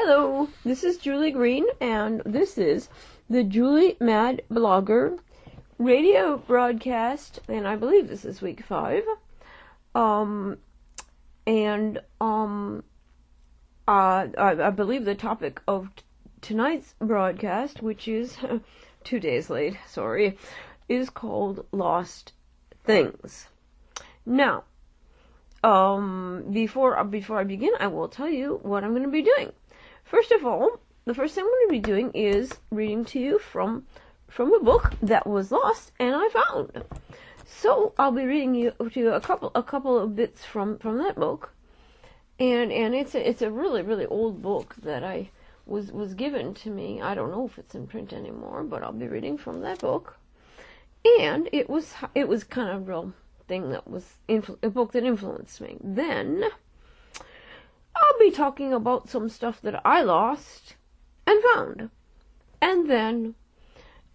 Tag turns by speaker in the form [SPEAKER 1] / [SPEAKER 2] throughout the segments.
[SPEAKER 1] Hello, this is Julie Green, and this is the Julie Mad Blogger radio broadcast, and I believe this is week 5. I believe the topic of tonight's broadcast, which is 2 days late, sorry, is called Lost Things. Now, before I begin, I will tell you what I'm going to be doing. First of all, the first thing I'm going to be doing is reading to you from a book that was lost and I found. So I'll be reading you to a couple of bits from that book, and it's a really old book that I was given to me. I don't know if it's in print anymore, but I'll be reading from that book, and it was kind of a real thing that was a book that influenced me. Then I'll be talking about some stuff that I lost and found. And then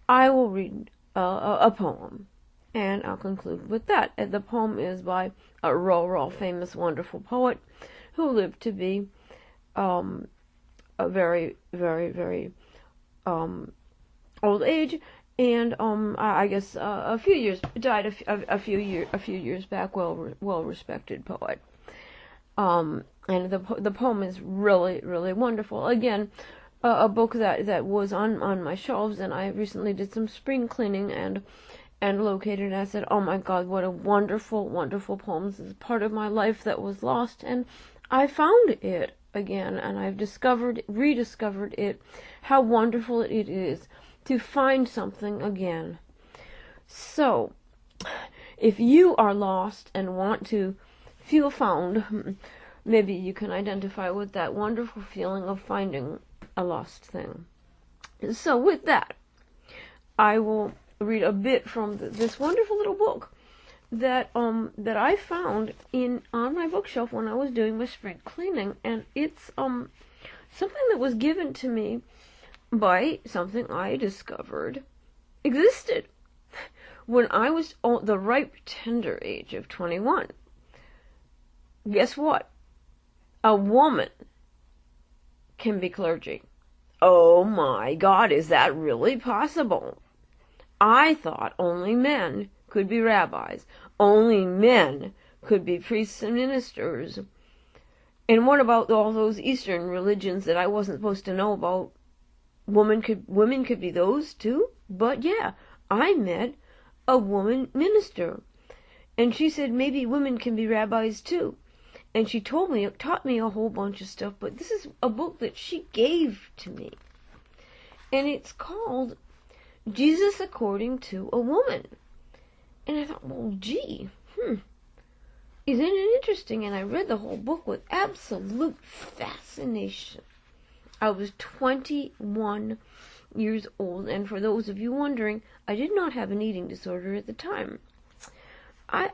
[SPEAKER 1] I will read a poem. And I'll conclude with that. And the poem is by a real famous, wonderful poet who lived to be a very old age. And I guess a few years died a few years back. Well respected poet. And the poem is really wonderful. Again, a book that was on my shelves, and I recently did some spring cleaning and located it. And I said, oh my God, what a wonderful poem. This is part of my life that was lost, and I found it again, and I've rediscovered it, how wonderful it is to find something again. So, if you are lost and want to feel found, maybe you can identify with that wonderful feeling of finding a lost thing. So with that, I will read a bit from this wonderful little book that I found on my bookshelf when I was doing my spring cleaning, and it's something that was given to me by something I discovered existed when I was the ripe tender age of 21. Guess what? A woman can be clergy. Oh my God, is that really possible? I thought only men could be rabbis. Only men could be priests and ministers. And what about all those Eastern religions that I wasn't supposed to know about? Women could be those too? But yeah, I met a woman minister. And she said maybe women can be rabbis too. And she taught me a whole bunch of stuff, but this is a book that she gave to me. And it's called Jesus According to a Woman. And I thought, well, gee, isn't it interesting? And I read the whole book with absolute fascination. I was 21 years old, and for those of you wondering, I did not have an eating disorder at the time. I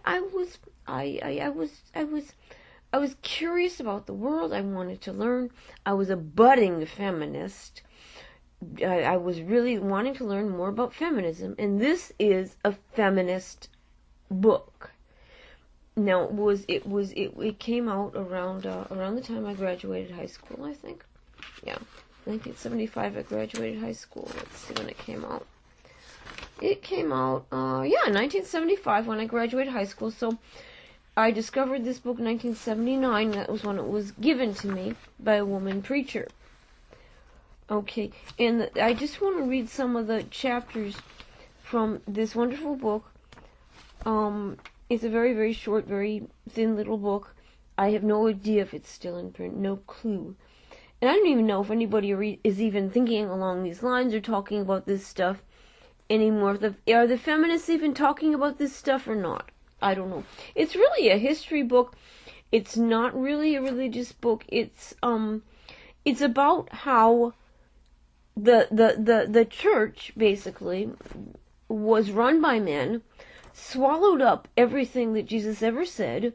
[SPEAKER 1] was curious about the world. I wanted to learn. I was a budding feminist. I was really wanting to learn more about feminism, and this is a feminist book. Now, it came out around the time I graduated high school, I think. Yeah, 1975 I graduated high school. Let's see when it came out. It came out, 1975 when I graduated high school, so I discovered this book in 1979. That was when it was given to me by a woman preacher. Okay, and I just want to read some of the chapters from this wonderful book. It's a very short, very thin little book. I have no idea if it's still in print, no clue. And I don't even know if anybody is even thinking along these lines or talking about this stuff anymore. Are the feminists even talking about this stuff or not? I don't know. It's really a history book. It's not really a religious book. It's about how the church basically was run by men, swallowed up everything that Jesus ever said,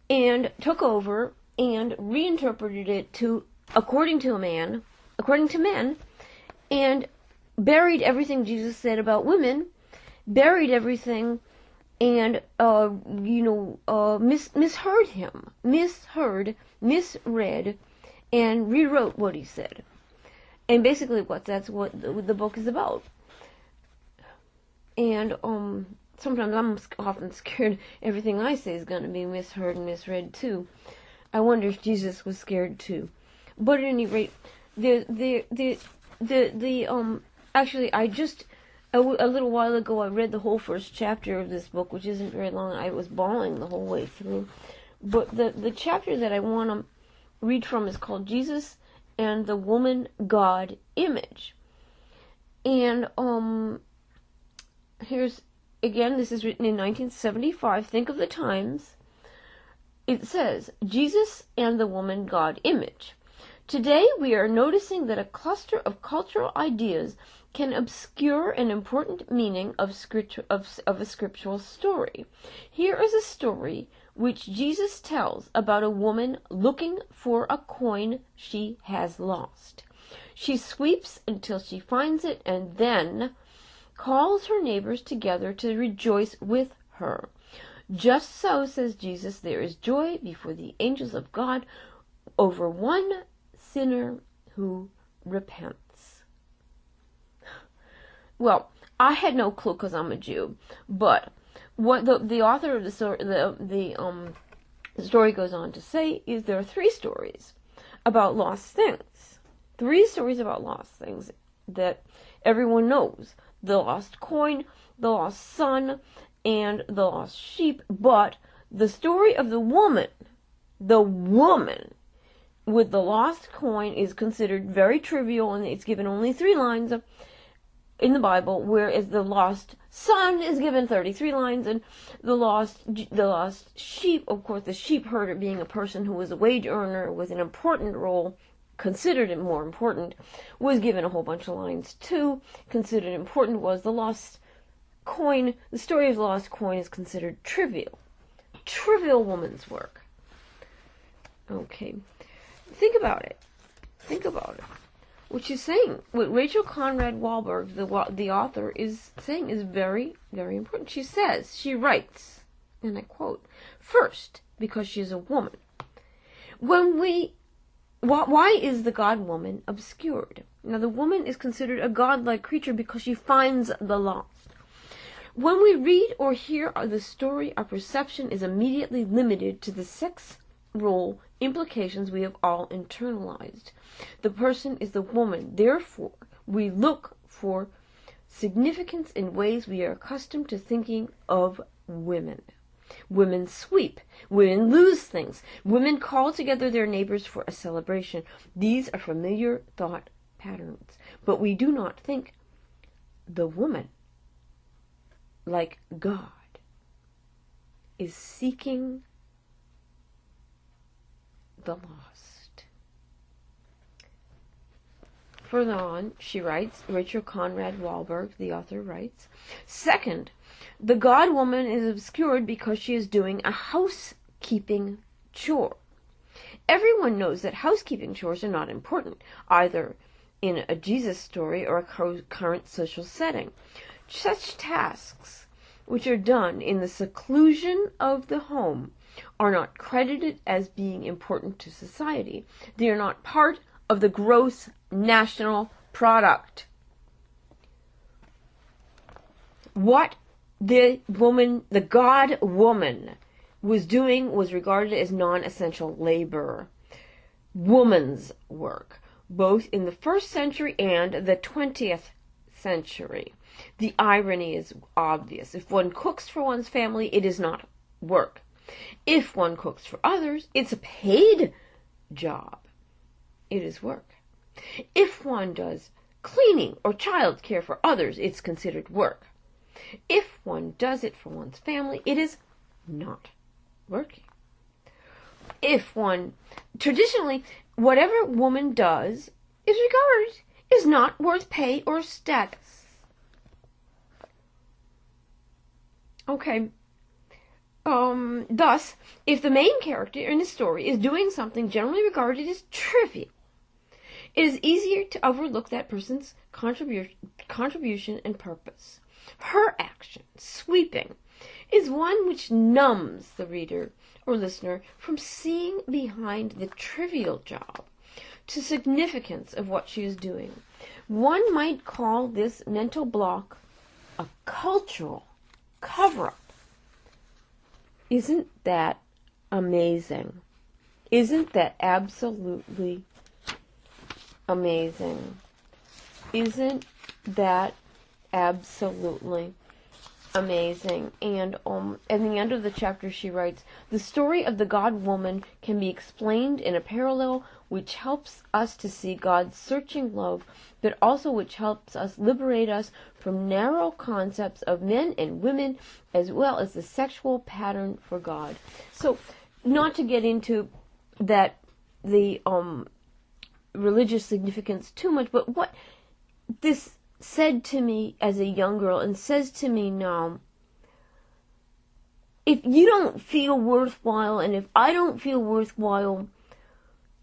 [SPEAKER 1] and took over and reinterpreted it according to men, and buried everything Jesus said about women, buried everything, and misheard him, misread, and rewrote what he said. And basically that's what the book is about. And sometimes I'm often scared everything I say is going to be misheard and misread too. I wonder if Jesus was scared too. But at any rate, actually, I just a little while ago I read the whole first chapter of this book, which isn't very long. I was bawling the whole way through. But the chapter that I want to read from is called Jesus and the Woman God Image. And here's again, this is written in 1975. Think of the times. It says, Jesus and the Woman God Image. Today we are noticing that a cluster of cultural ideas can obscure an important meaning of a scriptural story. Here is a story which Jesus tells about a woman looking for a coin she has lost. She sweeps until she finds it and then calls her neighbors together to rejoice with her. Just so, says Jesus, there is joy before the angels of God over one sinner who repents. Well, I had no clue because I'm a Jew, but what the author of the story goes on to say is there are 3 stories about lost things. 3 stories about lost things that everyone knows. The lost coin, the lost son, and the lost sheep. But the story of the woman with the lost coin is considered very trivial, and it's given only 3 lines in the Bible, whereas the lost son is given 33 lines, and the lost sheep, of course, the sheep herder being a person who was a wage earner with an important role, considered it more important, was given a whole bunch of lines too. Considered important was the lost coin. The story of the lost coin is considered trivial woman's work. Okay, think about it. What she's saying, what Rachel Conrad Wahlberg, the author, is saying is very, very important. She writes, and I quote, first, because she is a woman. Why is the God-woman obscured? Now, the woman is considered a godlike creature because she finds the lost. When we read or hear the story, our perception is immediately limited to the sex role implications we have all internalized. The person is the woman. Therefore, we look for significance in ways we are accustomed to thinking of women. Women sweep. Women lose things. Women call together their neighbors for a celebration. These are familiar thought patterns. But we do not think the woman, like God, is seeking the lost. Further on, she writes, Rachel Conrad Wahlberg, the author, writes, second, the God-woman is obscured because she is doing a housekeeping chore. Everyone knows that housekeeping chores are not important, either in a Jesus story or a current social setting. Such tasks, which are done in the seclusion of the home, are not credited as being important to society. They are not part of the gross national product. What the God-woman, was doing was regarded as non-essential labor, woman's work, both in the 1st century and the 20th century. The irony is obvious. If one cooks for one's family, it is not work. If one cooks for others, it's a paid job. It is work. If one does cleaning or child care for others, it's considered work. If one does it for one's family, it is not working. Traditionally, whatever woman does is not worth pay or status. Okay. Thus, if the main character in a story is doing something generally regarded as trivial, it is easier to overlook that person's contribution and purpose. Her action, sweeping, is one which numbs the reader or listener from seeing behind the trivial job. to significance of what she is doing. One might call this mental block a cultural cover-up. Isn't that amazing? Isn't that absolutely amazing? Isn't that absolutely amazing? And at the end of the chapter she writes, the story of the God-woman can be explained in a parallel which helps us to see God's searching love, but also which helps us liberate us from narrow concepts of men and women, as well as the sexual pattern for God. So, not to get into that, the religious significance too much, but what this said to me as a young girl and says to me now, if you don't feel worthwhile and if I don't feel worthwhile,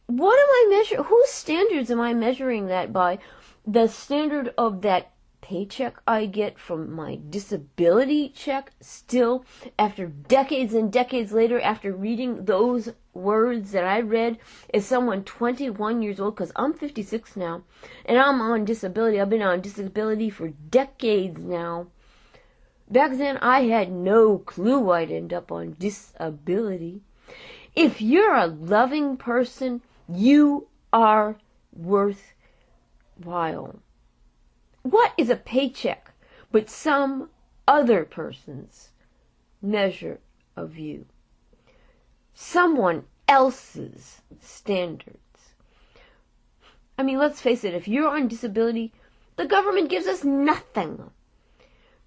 [SPEAKER 1] what am I measuring? Whose standards am I measuring that by? The standard of that paycheck I get from my disability check still, after decades and decades later, after reading those words that I read as someone 21 years old, because I'm 56 now, and I'm on disability. I've been on disability for decades now. Back then, I had no clue I'd end up on disability. If you're a loving person, you are worthwhile. What is a paycheck but some other person's measure of you? Someone else's standards. I mean, let's face it, if you're on disability, the government gives us nothing.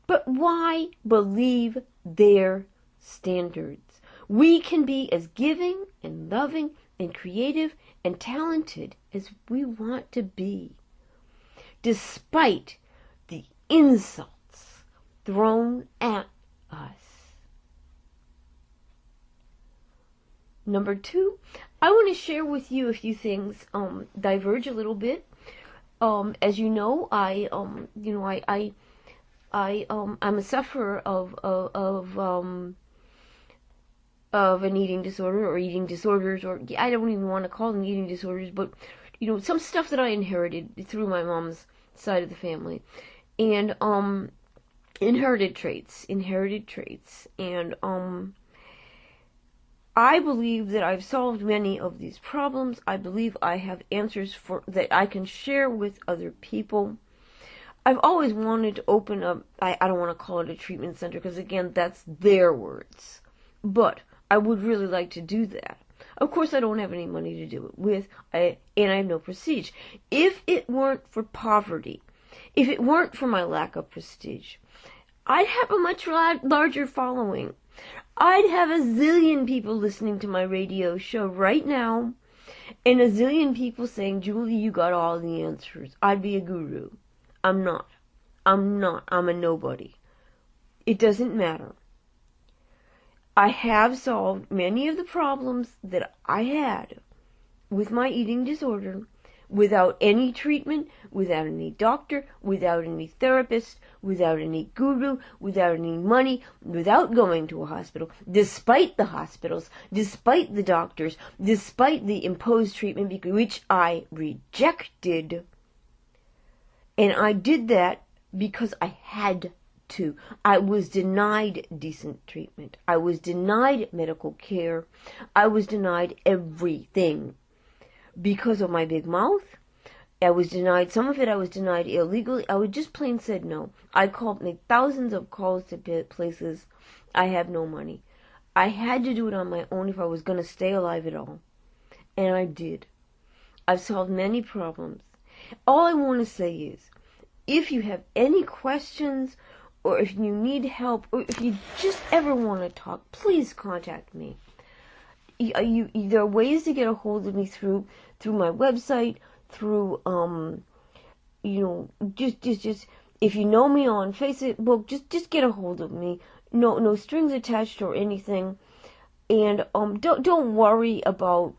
[SPEAKER 1] But why believe their standards? We can be as giving and loving and creative and talented as we want to be, despite the insults thrown at us. Number 2, I want to share with you a few things, diverge a little bit. As you know, I'm a sufferer of an eating disorder or eating disorders, or I don't even want to call them eating disorders, but some stuff that I inherited through my mom's side of the family, and inherited traits, and I believe that I've solved many of these problems. I believe I have answers that I can share with other people. I've always wanted to open up, I don't want to call it a treatment center, because again, that's their words, but I would really like to do that. Of course, I don't have any money to do it with, and I have no prestige. If it weren't for poverty, if it weren't for my lack of prestige, I'd have a much larger following. I'd have a zillion people listening to my radio show right now, and a zillion people saying, Julie, you got all the answers. I'd be a guru. I'm not. I'm a nobody. It doesn't matter. I have solved many of the problems that I had with my eating disorder without any treatment, without any doctor, without any therapist, without any guru, without any money, without going to a hospital, despite the hospitals, despite the doctors, despite the imposed treatment, which I rejected. And I did that because I had to. I was denied decent treatment. I was denied medical care. I was denied everything because of my big mouth. I was denied, some of it I was denied illegally. I would just plain said no. I made thousands of calls to places. I have no money. I had to do it on my own if I was going to stay alive at all. And I did. I've solved many problems. All I want to say is, if you have any questions, or if you need help, or if you just ever want to talk, please contact me. There are ways to get a hold of me through my website, through just if you know me on Facebook, just get a hold of me. No strings attached or anything. And don't worry about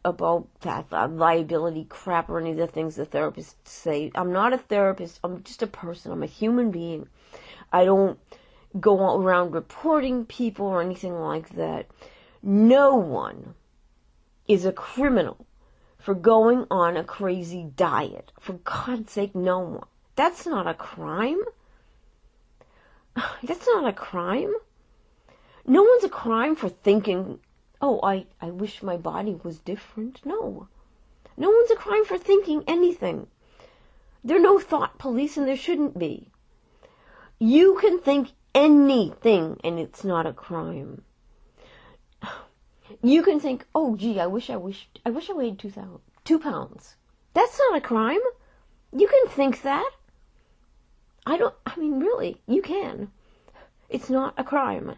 [SPEAKER 1] that liability crap or any of the things the therapists say. I'm not a therapist. I'm just a person. I'm a human being. I don't go around reporting people or anything like that. No one is a criminal for going on a crazy diet. For God's sake, no. That's not a crime. That's not a crime. No one's a crime for thinking, oh, I wish my body was different. No. No one's a crime for thinking anything. There are no thought police, and there shouldn't be. You can think anything, and it's not a crime. You can think, oh, gee, I wish I weighed 2 pounds. That's not a crime. You can think that. Really, you can. It's not a crime.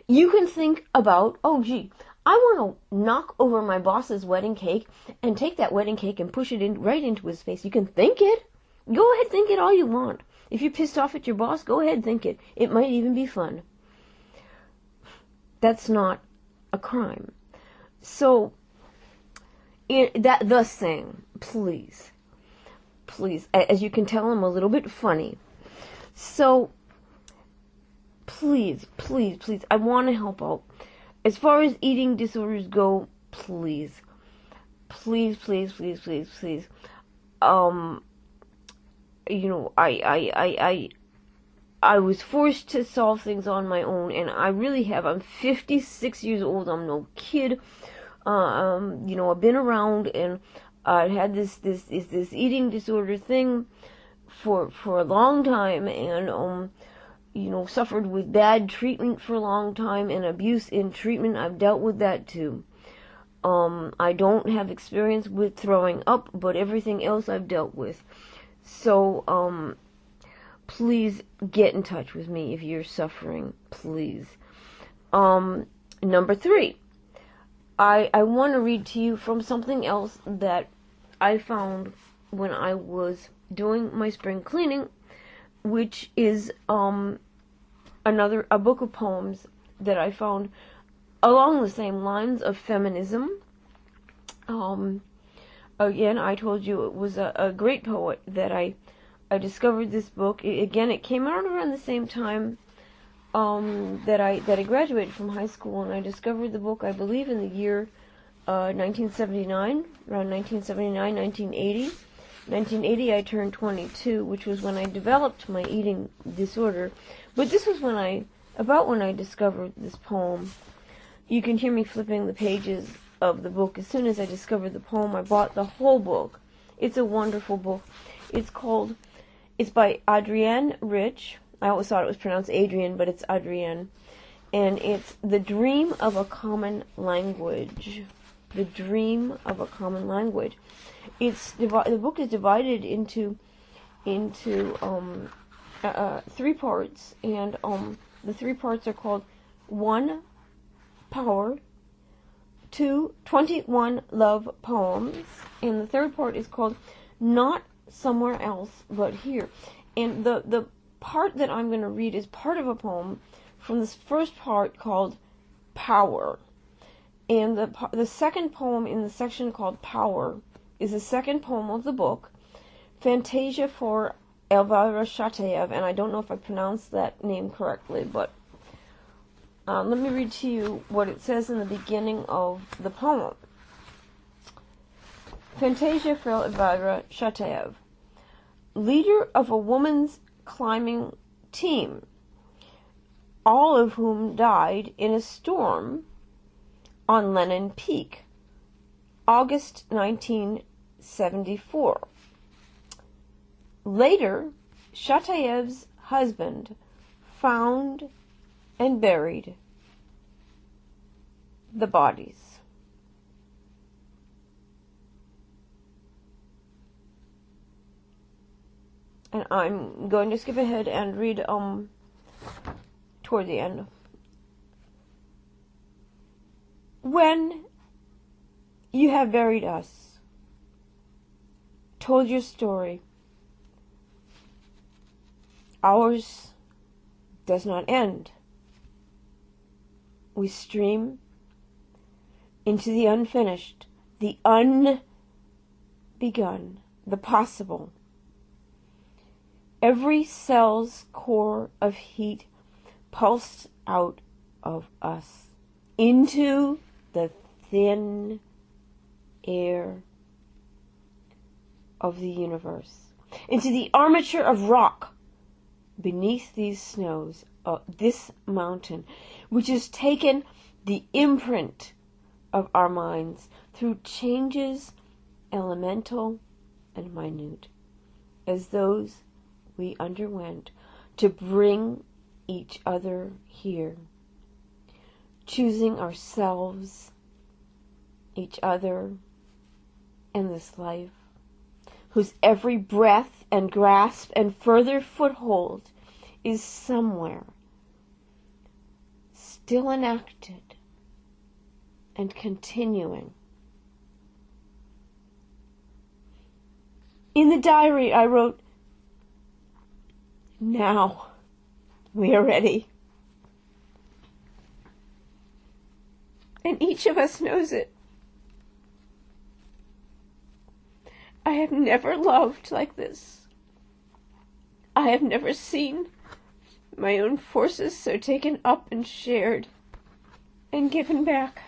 [SPEAKER 1] You can think about, oh, gee, I want to knock over my boss's wedding cake and take that wedding cake and push it right into his face. You can think it. Go ahead, think it all you want. If you're pissed off at your boss, go ahead, think it. It might even be fun. That's not a crime. So, thus saying, please, as you can tell, I'm a little bit funny. So, please, I want to help out. As far as eating disorders go, please. I was forced to solve things on my own, and I really have. I'm 56 years old. I'm no kid. I've been around, and I had this eating disorder thing for a long time, and suffered with bad treatment for a long time, and abuse in treatment. I've dealt with that too. I don't have experience with throwing up, but everything else I've dealt with. So, please get in touch with me if you're suffering, please. Number 3, I want to read to you from something else that I found when I was doing my spring cleaning, which is a book of poems that I found along the same lines of feminism. Again, I told you it was a great poet that I discovered this book. It came out around the same time that I graduated from high school, and I discovered the book, I believe, in the year 1979, around 1979, 1980. 1980, I turned 22, which was when I developed my eating disorder. But this was when I discovered this poem. You can hear me flipping the pages of the book. As soon as I discovered the poem, I bought the whole book. It's a wonderful book. It's by Adrienne Rich. I always thought it was pronounced Adrienne, but it's Adrienne. And it's The Dream of a Common Language. The Dream of a Common Language. The book is divided into 3 parts, and the 3 parts are called 1, Power, 2, 21 Love Poems, and the 3rd part is called Not Somewhere Else But Here. And the part that I'm going to read is part of a poem from this first part called Power. And the second poem in the section called Power is the second poem of the book, Fantasia for Elvira Shateev, and I don't know if I pronounced that name correctly, but let me read to you what it says in the beginning of the poem. Fantasia for Elvira Shateev, leader of a woman's climbing team, all of whom died in a storm on Lennon Peak, August 1974. Later, Shateev's husband found and buried the bodies. And I'm going to skip ahead and read toward the end. When you have buried us, told your story, ours does not end. We stream into the unfinished, the unbegun, the possible. Every cell's core of heat pulsed out of us into the thin air of the universe, into the armature of rock beneath these snows, this mountain, which has taken the imprint of our minds through changes elemental and minute, as those we underwent to bring each other here, choosing ourselves, each other, and this life, whose every breath and grasp and further foothold is somewhere still enacted and continuing. In the diary I wrote, "Now we are ready." And each of us knows it. I have never loved like this. I have never seen my own forces so taken up and shared and given back.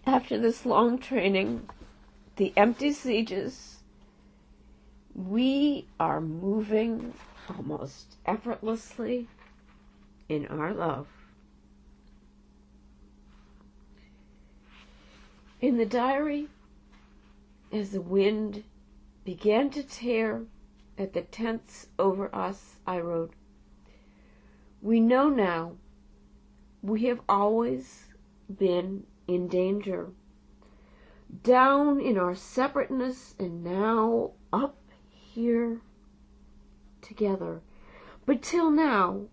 [SPEAKER 1] After this long training, the empty sieges, we are moving almost effortlessly in our love. In the diary, as the wind began to tear at the tents over us, I wrote, "We know now we have always been in danger, down in our separateness and now up here together. But till now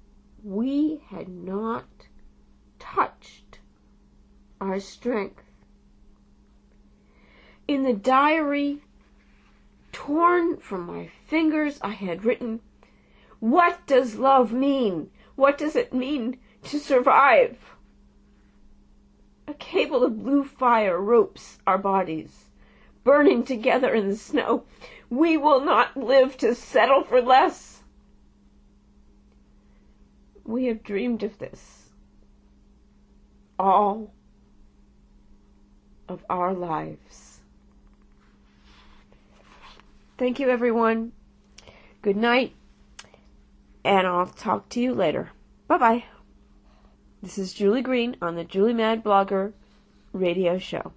[SPEAKER 1] we had not touched our strength." In the diary, torn from my fingers, I had written, "What does love mean? What does it mean to survive?" A cable of blue fire ropes our bodies, burning together in the snow. We will not live to settle for less. We have dreamed of this all of our lives. Thank you, everyone. Good night, and I'll talk to you later. Bye-bye. This is Julie Green on the Julie Mad Blogger radio show.